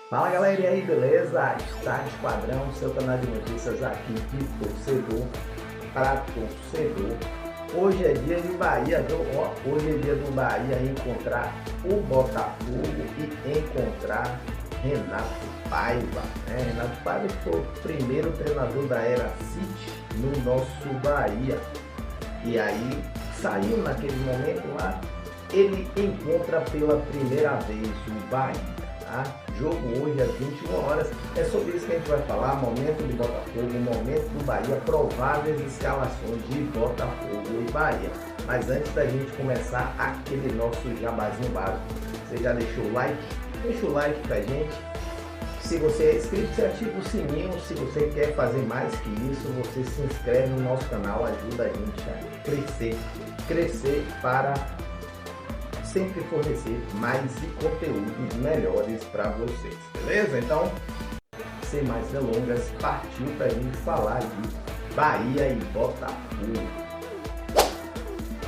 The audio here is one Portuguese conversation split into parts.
Fala galera, e aí, beleza? Está Esquadrão, seu canal de notícias aqui de torcedor para torcedor. Hoje é dia de Bahia, viu? Hoje é dia do Bahia encontrar o Botafogo e encontrar Renato Paiva. Renato Paiva foi o primeiro treinador da era City no nosso Bahia. E aí saiu naquele momento lá, ele encontra pela primeira vez o Bahia. Jogo hoje às 21 horas, é sobre isso que a gente vai falar, momento de Botafogo, momento do Bahia, prováveis escalações de Botafogo e Bahia. Mas antes da gente começar aquele nosso jabazinho básico, você já deixou o like? Deixa o like pra gente. Se você é inscrito, você ativa o sininho. Se você quer fazer mais que isso, você se inscreve no nosso canal, ajuda a gente a crescer para sempre fornecer mais conteúdos melhores para vocês, beleza? Então, sem mais delongas, partiu para a gente falar de Bahia e Botafogo.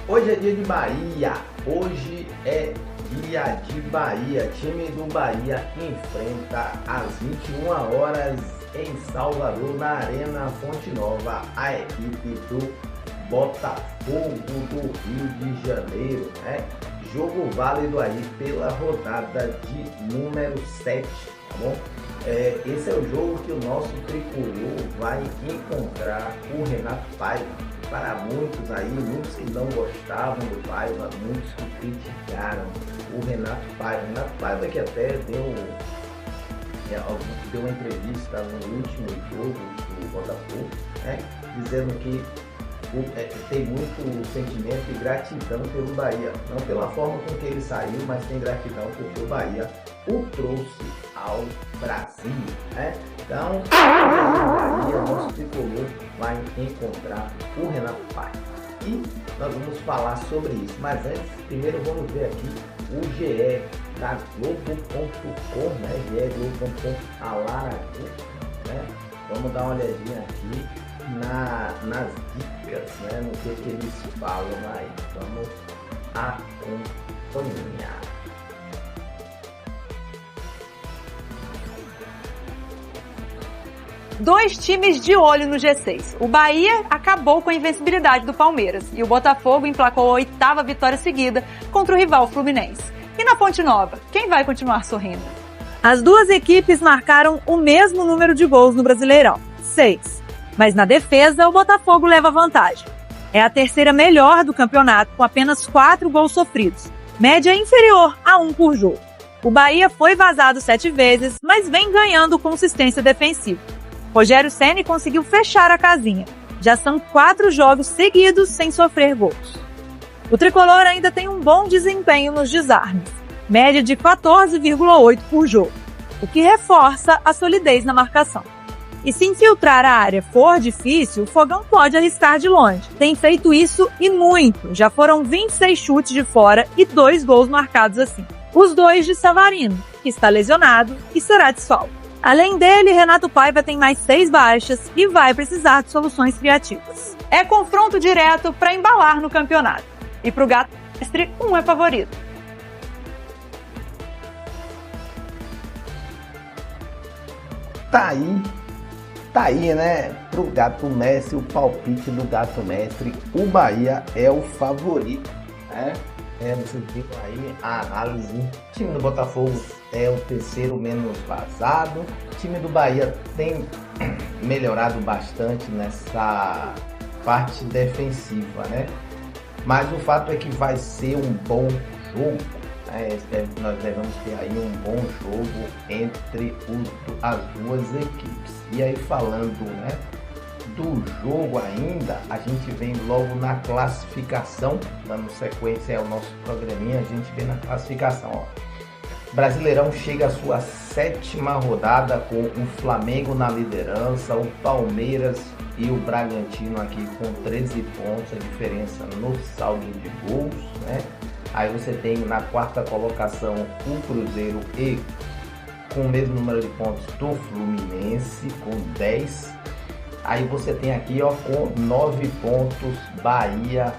Hoje é dia de Bahia, hoje é dia de Bahia. Time do Bahia enfrenta às 21 horas em Salvador, na Arena Fonte Nova, a equipe do Botafogo do Rio de Janeiro, Jogo válido aí pela rodada de número 7, tá bom? Esse é o jogo que o nosso tricolor vai encontrar o Renato Paiva. Para muitos aí, muitos que não gostavam do Paiva, muitos que criticaram o Renato Paiva. Renato Paiva que até deu uma entrevista no último jogo do Botafogo, dizendo que tem muito sentimento e gratidão pelo Bahia, não pela forma com que ele saiu, mas tem gratidão porque o Bahia o trouxe ao Brasil, Então, o Bahia, nosso tricolor, vai encontrar o Renato Paiva e nós vamos falar sobre isso. Mas antes, primeiro vamos ver aqui o GE da Globo.com, GE Globo.com, a Lara, Vamos dar uma olhadinha aqui nas dicas, no que eles falam aí. Vamos acompanhar. Dois times de olho no G6. O Bahia acabou com a invencibilidade do Palmeiras e o Botafogo emplacou a 8ª vitória seguida contra o rival Fluminense. E na Fonte Nova, quem vai continuar sorrindo? As duas equipes marcaram o mesmo número de gols no Brasileirão, 6. Mas na defesa, o Botafogo leva vantagem. É a terceira melhor do campeonato, com apenas 4 gols sofridos, média inferior a 1 por jogo. O Bahia foi vazado 7 vezes, mas vem ganhando consistência defensiva. Rogério Ceni conseguiu fechar a casinha. Já são 4 jogos seguidos sem sofrer gols. O tricolor ainda tem um bom desempenho nos desarmes, média de 14,8 por jogo, o que reforça a solidez na marcação. E se infiltrar a área for difícil, o Fogão pode arriscar de longe. Tem feito isso e muito. Já foram 26 chutes de fora e 2 gols marcados assim. Os 2 de Savarino, que está lesionado e será desfalque. Além dele, Renato Paiva tem mais 6 baixas e vai precisar de soluções criativas. É confronto direto para embalar no campeonato. E para o Gato Mestre, um é favorito. Tá aí, pro Gato Mestre, o palpite do Gato Mestre, o Bahia é o favorito, Vocês viram aí a análise. O time do Botafogo é o terceiro menos vazado. O time do Bahia tem melhorado bastante nessa parte defensiva, Mas o fato é que vai ser um bom jogo. Nós devemos ter aí um bom jogo entre as duas equipes. E aí falando do jogo ainda, a gente vem logo na classificação, dando sequência ao nosso programinha, a gente vem na classificação. Brasileirão chega à sua 7ª rodada com o Flamengo na liderança, o Palmeiras e o Bragantino aqui com 13 pontos, a diferença no saldo de gols, Aí você tem na 4ª colocação o Cruzeiro e com o mesmo número de pontos do Fluminense, com 10. Aí você tem aqui com 9 pontos Bahia,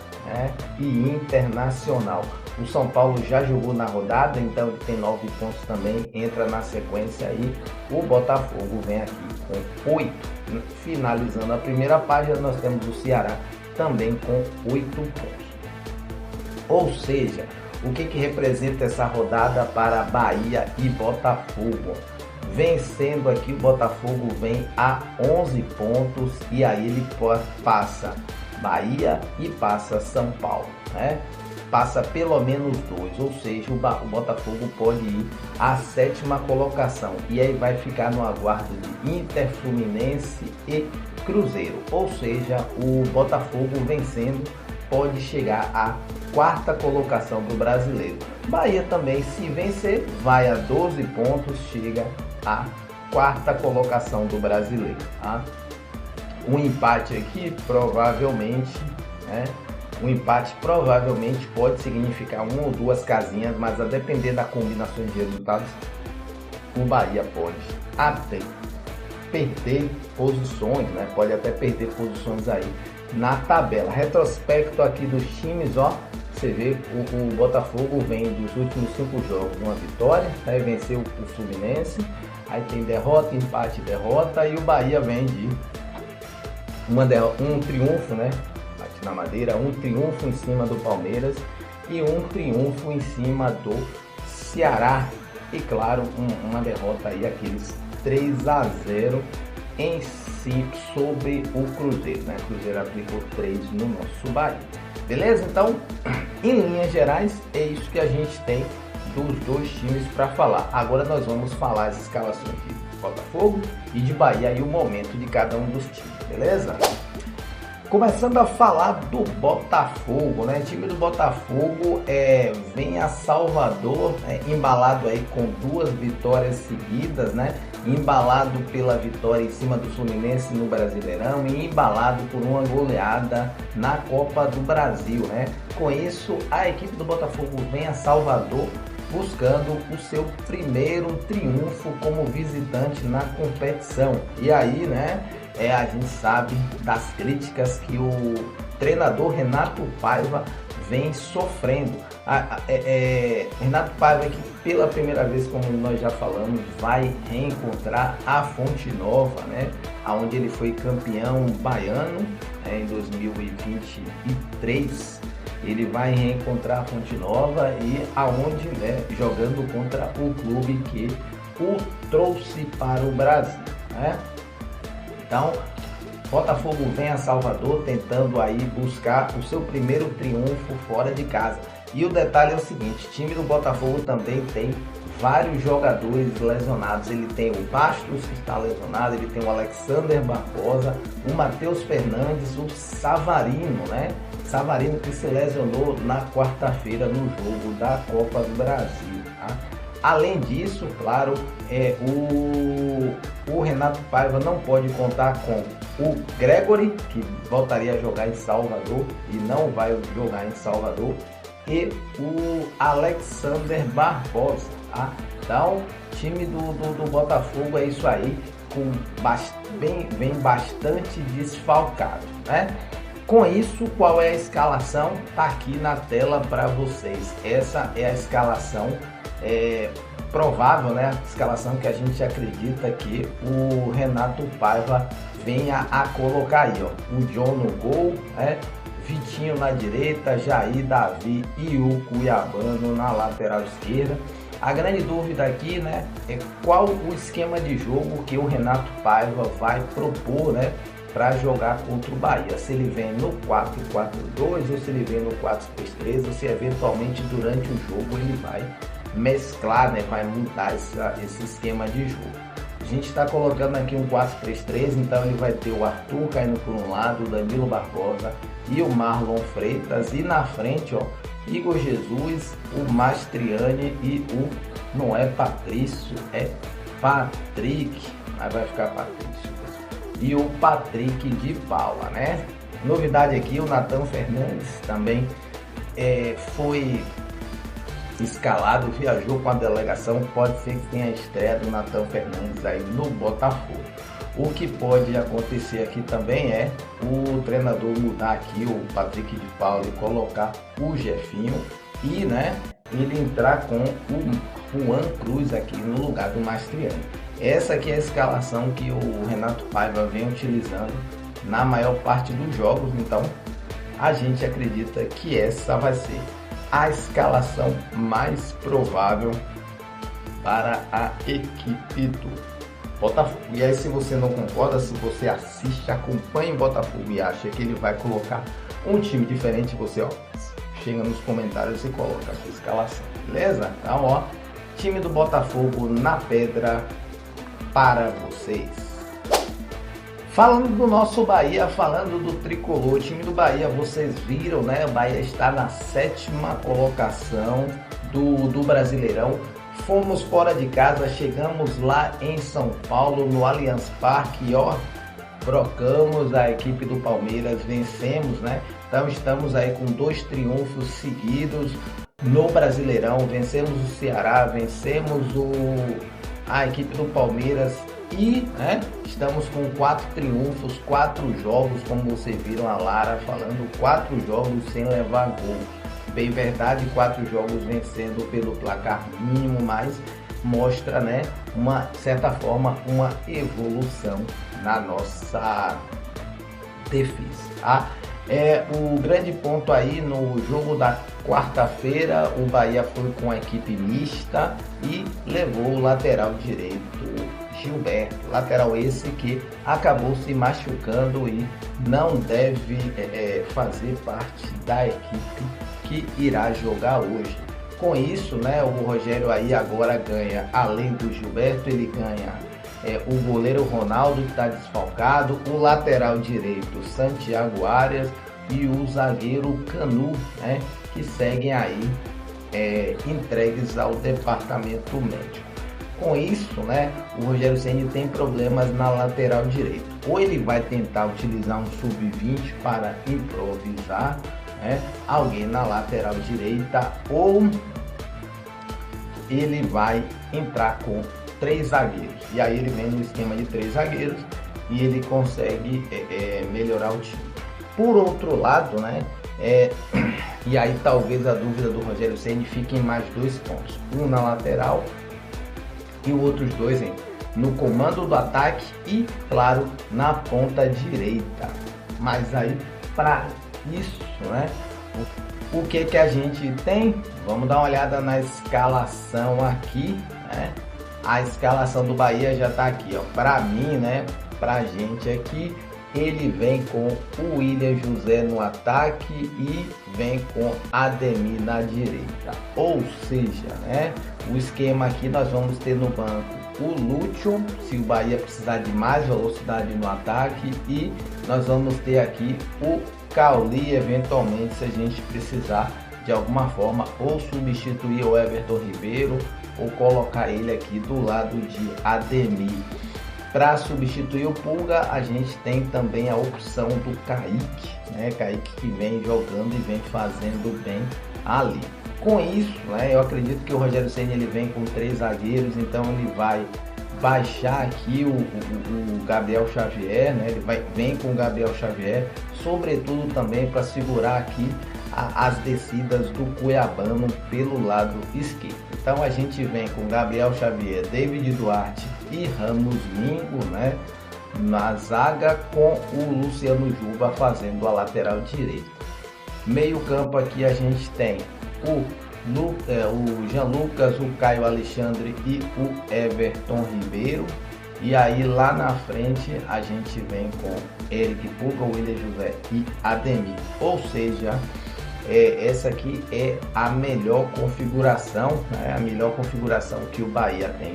e Internacional. O São Paulo já jogou na rodada, então ele tem 9 pontos também, entra na sequência aí. O Botafogo vem aqui com 8. Finalizando a primeira página, nós temos o Ceará também com 8 pontos. Ou seja, o que representa essa rodada para Bahia e Botafogo? Vencendo aqui, o Botafogo vem a 11 pontos e aí ele passa Bahia e passa São Paulo, né? Passa pelo menos 2, ou seja, o Botafogo pode ir à 7ª colocação e aí vai ficar no aguardo de Inter, Fluminense e Cruzeiro, ou seja, o Botafogo vencendo pode chegar à 4ª colocação do Brasileiro. Bahia também, se vencer, vai a 12 pontos, chega à 4ª colocação do Brasileiro, tá? Um empate aqui provavelmente, né? Um empate provavelmente pode significar 1 ou 2 casinhas, mas a depender da combinação de resultados, o Bahia pode até perder posições, né? Pode até perder posições aí na tabela. Retrospecto aqui dos times, ó, você vê o Botafogo vem dos últimos 5 jogos, uma vitória, aí venceu o Fluminense, aí tem derrota, empate, derrota, e o Bahia vem de um triunfo, né? Bate na madeira, um triunfo em cima do Palmeiras e um triunfo em cima do Ceará, e claro, uma derrota aí, aqueles 3-0 em si sobre o Cruzeiro, né? O Cruzeiro aplicou 3 no nosso Bahia. Beleza? Então, em linhas gerais, é isso que a gente tem dos 2 times para falar. Agora nós vamos falar as escalações de Botafogo e de Bahia e o momento de cada um dos times, beleza? Começando a falar do Botafogo, né? O time do Botafogo vem a Salvador, embalado aí com 2 vitórias seguidas, né? Embalado pela vitória em cima do Fluminense no Brasileirão e embalado por uma goleada na Copa do Brasil, né? Com isso, a equipe do Botafogo vem a Salvador buscando o seu primeiro triunfo como visitante na competição. E aí, né? A gente sabe das críticas que o treinador Renato Paiva vem sofrendo. Renato Paiva, que pela primeira vez, como nós já falamos, vai reencontrar a Fonte Nova, né? Onde ele foi campeão baiano, em 2023. Ele vai reencontrar a Fonte Nova e aonde, né, jogando contra o clube que o trouxe para o Brasil, né? Então, Botafogo vem a Salvador tentando aí buscar o seu primeiro triunfo fora de casa. E o detalhe é o seguinte, o time do Botafogo também tem vários jogadores lesionados. Ele tem o Bastos, que está lesionado, ele tem o Alexander Barbosa, o Matheus Fernandes, o Savarino, né? Savarino, que se lesionou na quarta-feira no jogo da Copa do Brasil, tá? Além disso, claro, o Renato Paiva não pode contar com o Gregory, que voltaria a jogar em Salvador e não vai jogar em Salvador, e o Alexander Barbosa, tá? Então, time do Botafogo é isso aí, vem bastante desfalcado, né? Com isso, qual é a escalação? Tá aqui na tela para vocês. Essa é a escalação provável, né? A escalação que a gente acredita que o Renato Paiva venha a colocar aí, ó. O John no gol, né? Vitinho na direita, Jair, Davi e o Cuiabano na lateral esquerda. A grande dúvida aqui, né, é qual o esquema de jogo que o Renato Paiva vai propor, né, para jogar contra o Bahia. Se ele vem no 4-4-2 ou se ele vem no 4-3-3 ou se eventualmente durante o jogo ele vai mesclar, né, vai mudar esse esquema de jogo. A gente está colocando aqui um 4-3-3, então ele vai ter o Arthur caindo por um lado, o Danilo Barbosa e o Marlon Freitas, e na frente, ó, Igor Jesus, o Mastriani e o, não é Patrício, é Patrick, aí vai ficar Patrício, e o Patrick de Paula, né? Novidade aqui, o Nathan Fernandes também foi escalado, viajou com a delegação. Pode ser que tenha a estreia do Nathan Fernandes aí no Botafogo. O que pode acontecer aqui também é o treinador mudar aqui o Patrick de Paula e colocar o Jefinho e, né, ele entrar com o Juan Cruz aqui no lugar do Mastriani. Essa aqui é a escalação que o Renato Paiva vem utilizando na maior parte dos jogos, então a gente acredita que essa vai ser a escalação mais provável para a equipe do Botafogo. E aí, se você não concorda, se você assiste, acompanha o Botafogo e acha que ele vai colocar um time diferente, você, ó, chega nos comentários e coloca a sua escalação, beleza? Então, ó, time do Botafogo na pedra para vocês. Falando do nosso Bahia, falando do tricolor, o time do Bahia, vocês viram, né? O Bahia está na 7ª colocação do Brasileirão. Fomos fora de casa, chegamos lá em São Paulo, no Allianz Parque, e ó, brocamos a equipe do Palmeiras, vencemos, né? Então estamos aí com 2 triunfos seguidos no Brasileirão, vencemos o Ceará, vencemos a equipe do Palmeiras e, né, estamos com 4 triunfos, 4 jogos, como vocês viram a Lara falando, 4 jogos sem levar gol. Bem verdade, 4 jogos vencendo pelo placar mínimo, mas mostra, né, uma certa forma, uma evolução na nossa defesa, tá? O grande ponto aí no jogo da quarta-feira, o Bahia foi com a equipe mista e levou o lateral direito Gilberto, lateral esse que acabou se machucando e não deve fazer parte da equipe que irá jogar hoje. Com isso, né, o Rogério aí agora ganha, além do Gilberto, ele ganha o goleiro Ronaldo, que está desfalcado, o lateral direito Santiago Arias e o zagueiro Canu, né, que seguem aí entregues ao departamento médico. Com isso, né, o Rogério Ceni tem problemas na lateral direita. Ou ele vai tentar utilizar um sub-20 para improvisar, né, alguém na lateral direita, ou ele vai entrar com 3 zagueiros. E aí ele vem no esquema de 3 zagueiros e ele consegue melhorar o time. Por outro lado, né, e aí talvez a dúvida do Rogério Ceni fique em mais 2 pontos. Um na lateral e os outros 2 no comando do ataque e, claro, na ponta direita. Mas aí, para isso, né, o que a gente tem? Vamos dar uma olhada na escalação aqui, né? A escalação do Bahia já tá aqui, ó. Para mim, né, pra gente aqui, ele vem com o William José no ataque e vem com Ademir na direita. Ou seja, né, o esquema aqui nós vamos ter no banco o Lúcio, se o Bahia precisar de mais velocidade no ataque, e nós vamos ter aqui o Cauli, eventualmente, se a gente precisar de alguma forma ou substituir o Everton Ribeiro ou colocar ele aqui do lado de Ademir. Para substituir o Pulga, a gente tem também a opção do Kaique, né? Kaique que vem jogando e vem fazendo bem ali. Com isso, né, eu acredito que o Rogério Ceni ele vem com 3 zagueiros, então ele vai baixar aqui o Gabriel Xavier, né? Ele vem com o Gabriel Xavier, sobretudo também para segurar aqui as descidas do Cuiabano pelo lado esquerdo. Então a gente vem com Gabriel Xavier, David Duarte e Ramos Mingo, né, na zaga, com o Luciano Juba fazendo a lateral direita. Meio campo aqui a gente tem o Jean Lucas, o Caio Alexandre e o Everton Ribeiro. E aí lá na frente a gente vem com Eric Pulga, William José e Ademir. Ou seja, essa aqui é a melhor configuração, né? A melhor configuração que o Bahia tem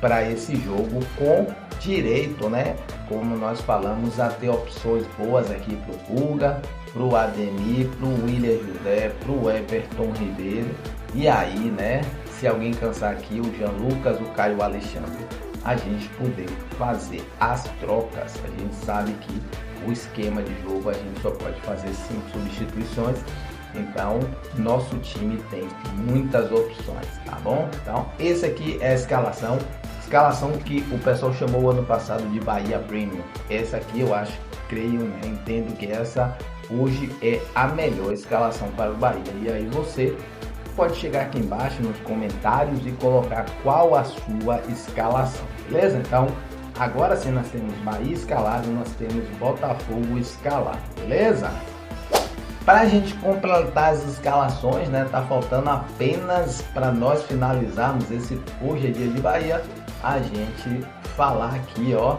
para esse jogo, com direito, né, como nós falamos, a ter opções boas aqui para o Pulga, para o Ademir, para o William José, para o Everton Ribeiro. E aí, né, se alguém cansar aqui, o Jean Lucas, o Caio Alexandre, a gente poder fazer as trocas. A gente sabe que o esquema de jogo a gente só pode fazer 5 substituições, então nosso time tem muitas opções, tá bom? Então esse aqui é a escalação que o pessoal chamou o ano passado de Bahia Premium. Essa aqui eu acho, creio, né, entendo que essa hoje é a melhor escalação para o Bahia. E aí você pode chegar aqui embaixo nos comentários e colocar qual a sua escalação, beleza? Então, agora sim nós temos Bahia escalado, nós temos Botafogo escalado, beleza? Para a gente completar as escalações, né, tá faltando apenas para nós finalizarmos esse Hoje é Dia de Bahia, a gente falar aqui, ó,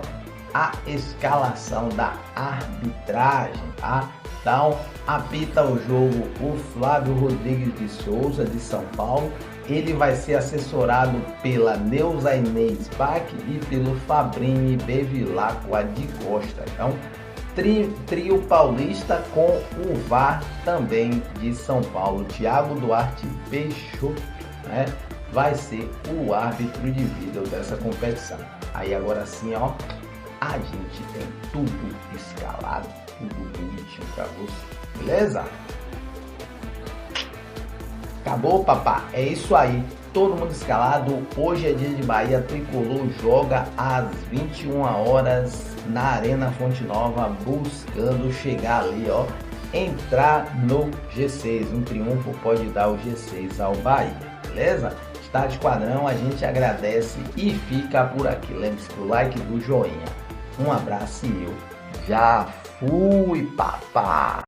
a escalação da arbitragem, tá? Então, apita o jogo o Flávio Rodrigues de Souza, de São Paulo. Ele vai ser assessorado pela Neuza Inês Bach e pelo Fabrini Bevilacqua de Costa. Então, trio paulista com o VAR também de São Paulo. Thiago Duarte Peixoto, né, vai ser o árbitro de vídeo dessa competição. Aí agora sim, ó, a gente tem tudo escalado, tudo bonitinho pra você, beleza? Acabou, papá? É isso aí, todo mundo escalado. Hoje é dia de Bahia, Tricolor joga às 21 horas na Arena Fonte Nova, buscando chegar ali, ó, entrar no G6. Um triunfo pode dar o G6 ao Bahia, beleza? Está de Esquadrão, a gente agradece e fica por aqui. Lembre-se do like, do joinha. Um abraço e eu já fui, papá!